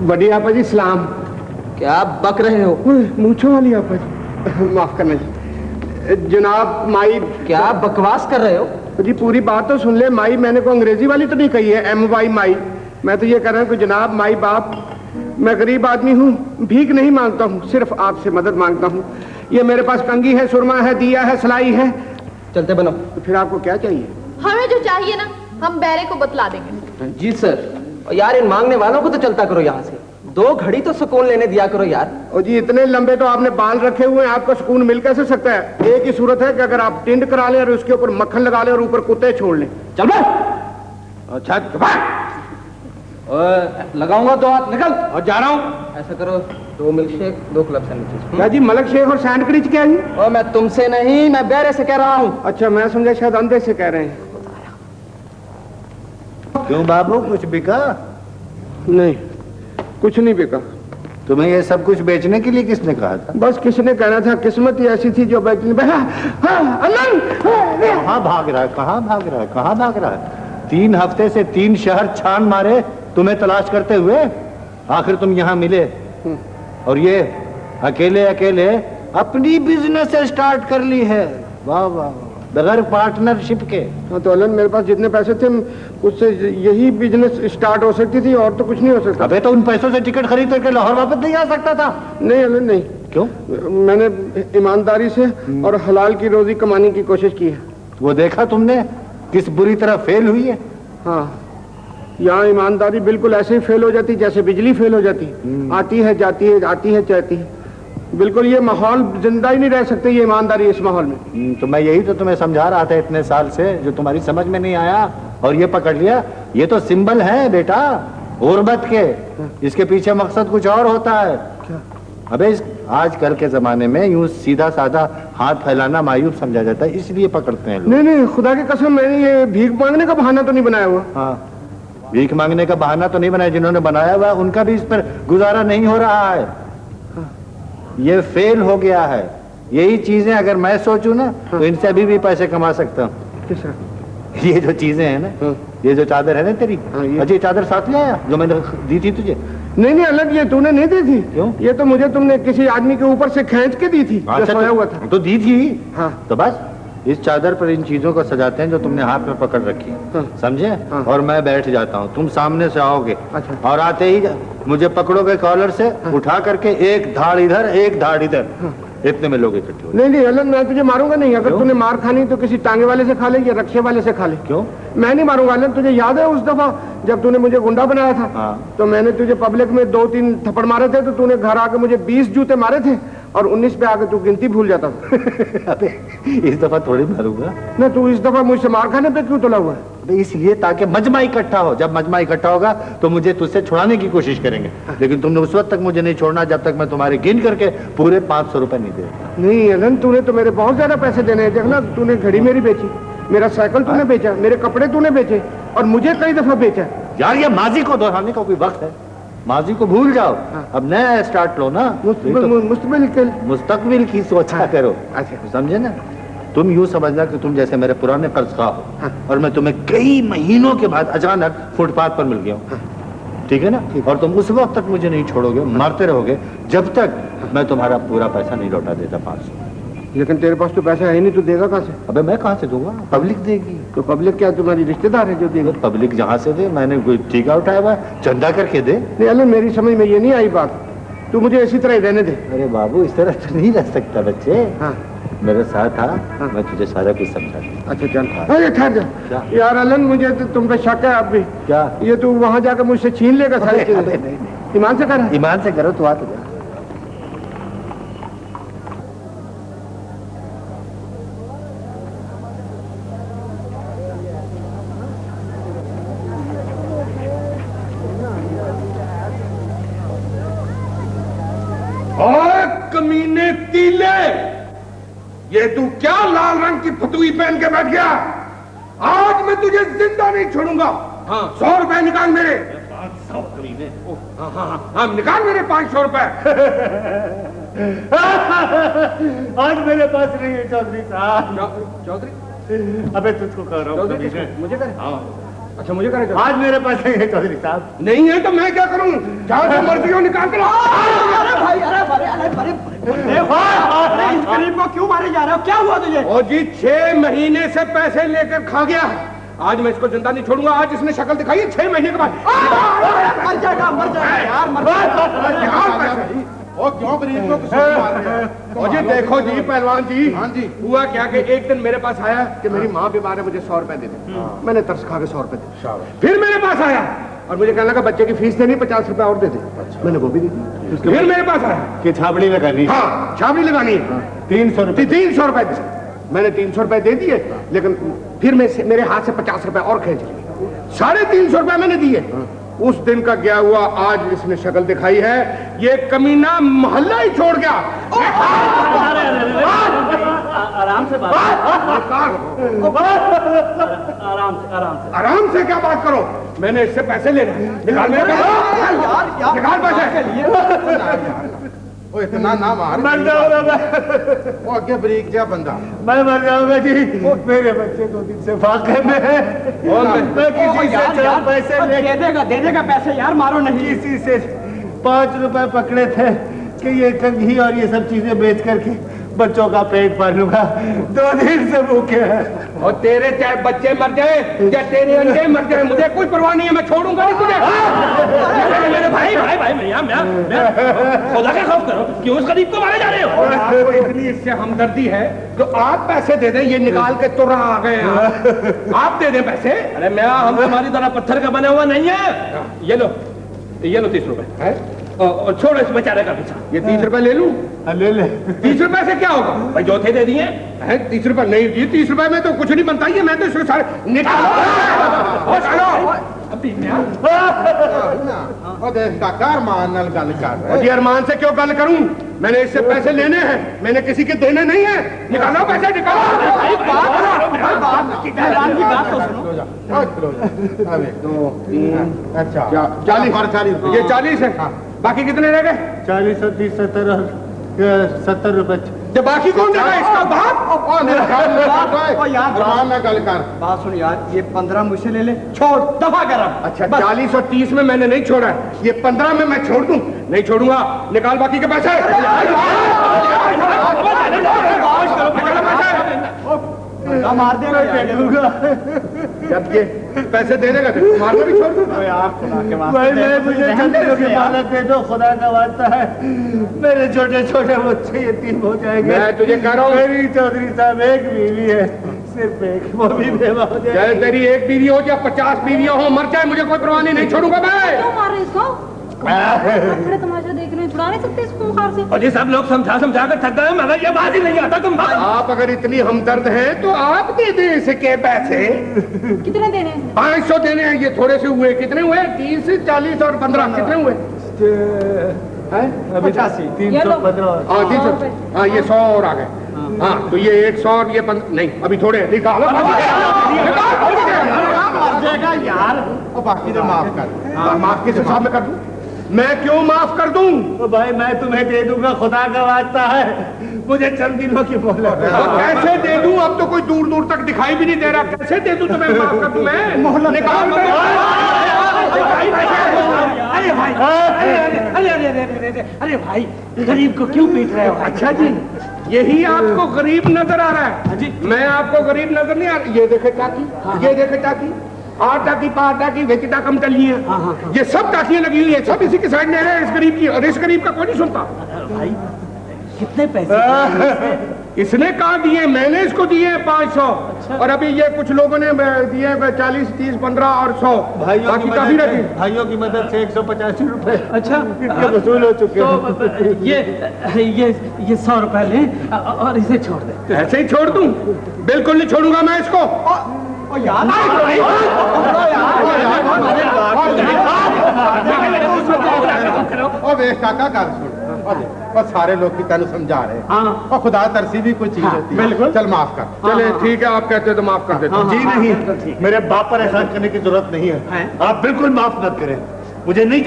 बड़ी आपा जी सलाम। क्या बक रहे हो? मूंछों वाली आपा जी, माफ करना जी। जनाब माई। क्या बकवास कर रहे हो? जी पूरी बात तो सुन ले। माई मैंने को अंग्रेजी वाली तो नहीं कही है, MY माई। मैं तो ये कह रहा हूँ कि जनाब माई बाप, मैं गरीब आदमी हूँ, भीख नहीं मांगता हूँ, सिर्फ आपसे मदद मांगता हूँ। ये मेरे पास कंघी है, सुरमा है, दिया है, सलाई है। चलते बनो। तो फिर आपको क्या चाहिए? हमें जो चाहिए ना हम बैरे को बतला देंगे। जी सर। यार इन मांगने वालों को तो चलता करो यहाँ से, 2 घड़ी तो सुकून लेने दिया करो यार। और जी इतने लंबे तो आपने बाल रखे हुए हैं, आपको सुकून मिल कैसे सकता है? एक ही सूरत है कि अगर आप टिंड करा लें और उसके ऊपर मक्खन लगा लें और ऊपर कुत्ते छोड़ लें। चल बे। अच्छा लगाऊंगा तो आप निकल। और जा रहा हूँ। ऐसा करो 2 मिल्कशेक 2 क्लब सैंडविचेस। क्या जी मलक शेख और सैंडविच क्या जी? और मैं तुमसे नहीं, मैं बैरे से कह रहा हूँ। अच्छा मैं समझा शायद अंधे से कह रहे हैं। क्यों बाबू, कुछ बिका? नहीं कुछ नहीं बिका। तुम्हें ये सब कुछ बेचने के लिए किसने कहा था? बस किसने कहना था, किस्मत ही ऐसी थी जो बेचने। कहाँ भाग रहा है, कहाँ भाग रहा है, कहाँ भाग रहा है? 3 हफ्ते से 3 शहर छान मारे तुम्हें तलाश करते हुए, आखिर तुम यहाँ मिले। और ये अकेले अकेले अपनी बिजनेस स्टार्ट कर ली है। वाह वाह, बगैर पार्टनरशिप के। हाँ तो अलन मेरे पास जितने पैसे थे उससे यही बिजनेस स्टार्ट हो सकती थी, और तो कुछ नहीं हो सकता। अबे तो उन पैसों से टिकट खरीद करके लाहौर वापस नहीं आ सकता था? नहीं अलन नहीं। क्यों? मैंने ईमानदारी से और हलाल की रोजी कमाने की कोशिश की है। वो देखा तुमने किस बुरी तरह फेल हुई है। हाँ यहाँ ईमानदारी बिल्कुल ऐसे ही फेल हो जाती जैसे बिजली फेल हो जाती, आती है जाती है, आती है जाती है। बिल्कुल ये माहौल जिंदा ही नहीं रह सकते ये ईमानदारी इस माहौल में। तो मैं यही तो तुम्हें समझा रहा था इतने साल से, जो तुम्हारी समझ में नहीं आया और ये पकड़ लिया। ये तो सिंबल है बेटा गुर्बत के, इसके पीछे मकसद कुछ और होता है। क्या? अबे आजकल के जमाने में यूं सीधा साधा हाथ फैलाना मायूब समझा जाता है, इसलिए पकड़ते हैं लोग। नहीं नहीं खुदा की कसम मैंने ये भीख मांगने का बहाना तो नहीं बनाया हुआ। हाँ भीख मांगने का बहाना तो नहीं बनाया, जिन्होंने बनाया हुआ उनका भी इस पर गुजारा नहीं हो रहा है। ये फेल हो गया है। यही चीजें अगर मैं सोचूं ना तो इनसे अभी भी पैसे कमा सकता हूँ। किस? ये जो चीजें हैं ना, ये जो चादर है ना तेरी, अच्छा ये चादर साथ ले आया जो मैंने दी थी तुझे? नहीं नहीं अलग ये तूने नहीं दी थी। क्यों? ये तो मुझे तुमने किसी आदमी के ऊपर से खींच के दी थी जो सोया हुआ था। तो दी थी। हाँ तो बस इस चादर पर इन चीजों को सजाते हैं जो तुमने हाथ में पकड़ रखी है, समझे? और मैं बैठ जाता हूँ, तुम सामने से आओगे। अच्छा। और आते ही मुझे पकड़ोगे कॉलर से, उठा करके एक धाड़ इधर एक धाड़ इधर, इतने में लोग इकट्ठे हो। नहीं नहीं अलग मैं तुझे मारूंगा नहीं। अगर तूने मार खानी तो किसी टांगे वाले से खा ले या रक्षे वाले से खा ले। क्यों? मैं नहीं मारूंगा अलग। तुझे याद है उस दफा जब तूने मुझे गुंडा बनाया था? हाँ। तो मैंने तुझे पब्लिक में 2-3 थप्पड़ मारे थे, तो तूने घर आके मुझे 20 जूते मारे थे और 19 पे आके तू गिनती भूल जाता था। अबे इस दफा थोड़ी मारूंगा ना तू इस दफा मुझसे मार खाने पे क्यों तुला हुआ है? इसलिए ताकि मजमा इकट्ठा हो। जब मजमा इकट्ठा होगा तो मुझे तुझसे छुड़ाने की कोशिश करेंगे, लेकिन तुमने उस वक्त तक मुझे नहीं छोड़ना जब तक मैं तुम्हारे गिन करके पूरे 500 रुपए नहीं दे। नहीं अलन तूने तो मेरे बहुत ज्यादा पैसे देने हैं। देखना तूने घड़ी मेरी बेची, मेरा साइकिल तूने बेचा, मेरे कपड़े तूने बेचे और मुझे कई दफा बेचा। यार ये माजी को दोहराने का कोई वक्त है, माजी को भूल जाओ। अब नया स्टार्ट लो ना, मुस्तकबिल की सोचा करो। अच्छा समझे ना? तुम यूं समझना कि तुम जैसे मेरे पुराने कर्जखा हो और मैं तुम्हें कई महीनों के बाद अचानक फुटपाथ पर मिल गया हूँ, ठीक है ना? और तुम उस वक्त तक मुझे नहीं छोड़ोगे, मारते रहोगे जब तक मैं तुम्हारा पूरा पैसा नहीं लौटा देता 500। लेकिन तेरे पास तो पैसा है नहीं, तू देगा कहाँ से? अबे मैं कहाँ से दूंगा? पब्लिक देगी। तो पब्लिक क्या तुम्हारी रिश्तेदार है जो देगा? पब्लिक जहाँ से दे, मैंने कोई ठीका उठाया हुआ चंदा करके दे। नहीं अलन मेरी समझ में ये नहीं आई बात, तू मुझे इसी तरह ही रहने दे। अरे बाबू इस तरह तो नहीं रह सकता बच्चे। हाँ मेरे साथ आ, मैं तुझे सारा कुछ समझाता। अच्छा चल। अरे ठहर जा यार अलन, मुझे तो तुम पे शक है अब भी। क्या? ये तू वहाँ जाकर मुझसे छीन लेगा सारी चीजें। ईमान से कर। ईमान से करो तो आ तो जा। कमीने तीले, ये तू क्या लाल रंग की फतुई पहन के बैठ गया? आज मैं तुझे जिंदा नहीं छोड़ूंगा। हाँ 100 रुपए निकाल मेरे। 500 कमीने। हाँ हाँ हाँ निकाल मेरे 500 रुपए। आज मेरे पास नहीं है चौधरी साहब। चौधरी? अबे तुझको कह रहा हूँ, मुझे कर। हाँ अच्छा मुझे करना आज मेरे पास नहीं है चौधरी साहब। नहीं है तो मैं क्या करूं? जहां से मर्जी हो निकाल कर। अरे भाई, अरे इस गरीब को क्यों मारे जा रहे हो? क्या हुआ तुझे? ओ जी 6 महीने से पैसे लेकर खा गया है। आज मैं इसको जिंदा नहीं छोड़ूंगा। आज इसने शक्ल दिखाई है 6 महीने के बाद। मर जाएगा यार, मर जाएगा। ओ क्यों गरीब को मार रहे हैं? ओ जी देखो जी पहलवान जी, हाँ जी, हुआ क्या कि एक दिन मेरे पास आया कि मेरी माँ बीमार है, मुझे 100 रुपए दे दे। मैंने तरस खा के 100 रुपए दे। फिर मेरे पास आया और मुझे कहने लगा बच्चे की फीस देनी, 50 रुपए और दे दे। मैंने वो भी दे दी। फिर मेरे पास आया कि छाबड़ी लगानी। हाँ छाबड़ी लगानी है। 300 रुपए। 300 रुपए दे। मैंने 300 रुपए दे दिए, लेकिन फिर मेरे हाथ से 50 रुपए और खींच लिए। 350 रुपए मैंने दिए। उस दिन का गया हुआ आज इसने शक्ल दिखाई है। ये कमीना मोहल्ला ही छोड़ गया। आराम से बात, आराम से क्या बात करो? मैंने इससे पैसे लेने। निकाल मेरे पैसे। निकाल पैसे। ओ इतना ना मार। मर जाऊंगा मैं। वो आगे बरीक जा बंदा। मैं मर जाऊंगा जी। मेरे बच्चे 2 दिन से फाके में है। मैं किसी से 4 पैसे दे देगा पैसे यार, मारो नहीं। किसी से 5 रुपए पकड़े थे कि ये कंघी और ये सब चीजें बेच करके बच्चों का पेट पालूंगा। 2 दिन से भूखे हैं। और तेरे चाहे बच्चे मर जाए या तेरे अंडे मर जाए, मुझे कोई परवाह नहीं है। मैं छोड़ूंगा नहीं तुझे। मेरे भाई खुदा का खौफ करो, क्यों उस गरीब को मारे जा रहे हो? आपको इतनी इससे हमदर्दी है तो आप पैसे दे दें। ये निकाल के तुरंत आ गए आप दे दें पैसे। अरे मैं हम तुम्हारी तरह पत्थर का बना हुआ नहीं है। ये लो 30 रुपए है और छोड़ो इस बेचारे का पीछा। ये 30 रुपए ले लूं? ले ले। 30 रुपए से क्या होगा भाई? जो थे दे दिए। 30 रुपए नहीं जी, 30 रुपए में तो कुछ नहीं बनता। ये मैं तो इसको सारे निकालो। ओ देख काका अरमान नाल गल कर। जी अरमान से क्यों गल करूं? मैंने इससे पैसे लेने हैं, मैंने किसी के देने नहीं है। निकालो पैसे, निकालो। अबे 2 3 अच्छा 40 ये 40 है। बाकी कितने रह गए? 40 और 30 70 रुपए। जब बाकी कौन देगा? इसका बाप। अरमान नाल गल कर। बात सुन यार, ये 15 मुझसे ले ले, छोड़, दफा कर। अच्छा 40 और 30 में मैंने नहीं छोड़ा है। ये 15 में मैं छोड़ दूं? नहीं छोड़ूंगा। निकाल बाकी के पैसे। मार देगा जब ये पैसे दे देगा तो मारना भी छोड़ दूं। भाई मुझे जल्दी की मानत दे दो, खुदा का वास्ता है। मेरे छोटे छोटे बच्चे यतीम हो जाएंगे। मैं तुझे कह रहा हूँ मेरी चौधरी साहब एक बीवी है, सिर्फ एक, वो भी बेवा हो चाहे जाएगी। तेरी एक बीवी हो या 50 बीवियां हो, मर जाए मुझे कोई परवाह नहीं छोड़ूंगा मैं। क्यों मार रहे इसको? खड़े तमाशा देख रहे हैं, छुड़ा नहीं सकते इसको बुखार से? और ये सब लोग समझा कर थक गए, मगर ये बात ही नहीं आता। तुम आप अगर इतनी हमदर्द हैं तो आप दे दें इसके पैसे। कितने देने हैं? 500 देने हैं। ये थोड़े से हुए। कितने हुए? 30 40 और 15 कितने हुए? 85 ये लो। 315। हाँ 300। हाँ ये 100 और आ गए। हाँ तो ये 100 और ये 15 नहीं, अभी थोड़े निकालो। यार ओ बाकी तो माफ कर। माफ किस हिसाब में कर दूं? मैं क्यों माफ कर दूं? तो भाई मैं तुम्हें दे दूंगा, खुदा का वास्ता है। मुझे चंद दिनों की मोहलत है। कैसे दे दूं? अब तो कोई दूर दूर तक दिखाई भी नहीं दे रहा। कैसे दे दूं तुम्हें? माफ कर दूं मैं? मोहलत निकाल। अरे भाई, गरीब को क्यों पीट रहे हो? अच्छा जी, यही आपको गरीब नजर आ रहा है? जी। मैं आपको गरीब नजर नहीं आ रहा। ये देखे टाकी, ये देखे टाकी, आटा की पाटा की वेचिटा कम चल रही है। ये सब टाकियां लगी हुई है, सब इसी की साइड ले रहे हैं इस गरीब की। और इस गरीब का कोई नहीं सुनता। भाई कितने पैसे? इसने कहा दिए, मैंने इसको दिए 500। और अभी ये कुछ लोगों ने दिए 40 30 15 और 100। बाकी काफी रहती। भाइयों की मदद से 185 रुपए अच्छा इनके वसूल हो चुके हैं। तो ये 100 रुपए ले और इसे छोड़ दे। ऐसे ही छोड़ दूं? बिल्कुल नहीं छोड़ूंगा मैं इसको। ओ वे काका कर सुन। और सारे लोग की तेन समझा रहे। और खुदा तरसी भी कोई चीज होती है। बिल्कुल। चल माफ कर। चले ठीक है, आप कहते हो तो माफ कर देता हूं। जी नहीं, मेरे बाप पर एहसान करने की जरूरत नहीं है। आप बिल्कुल माफ मत करें। मुझे नहीं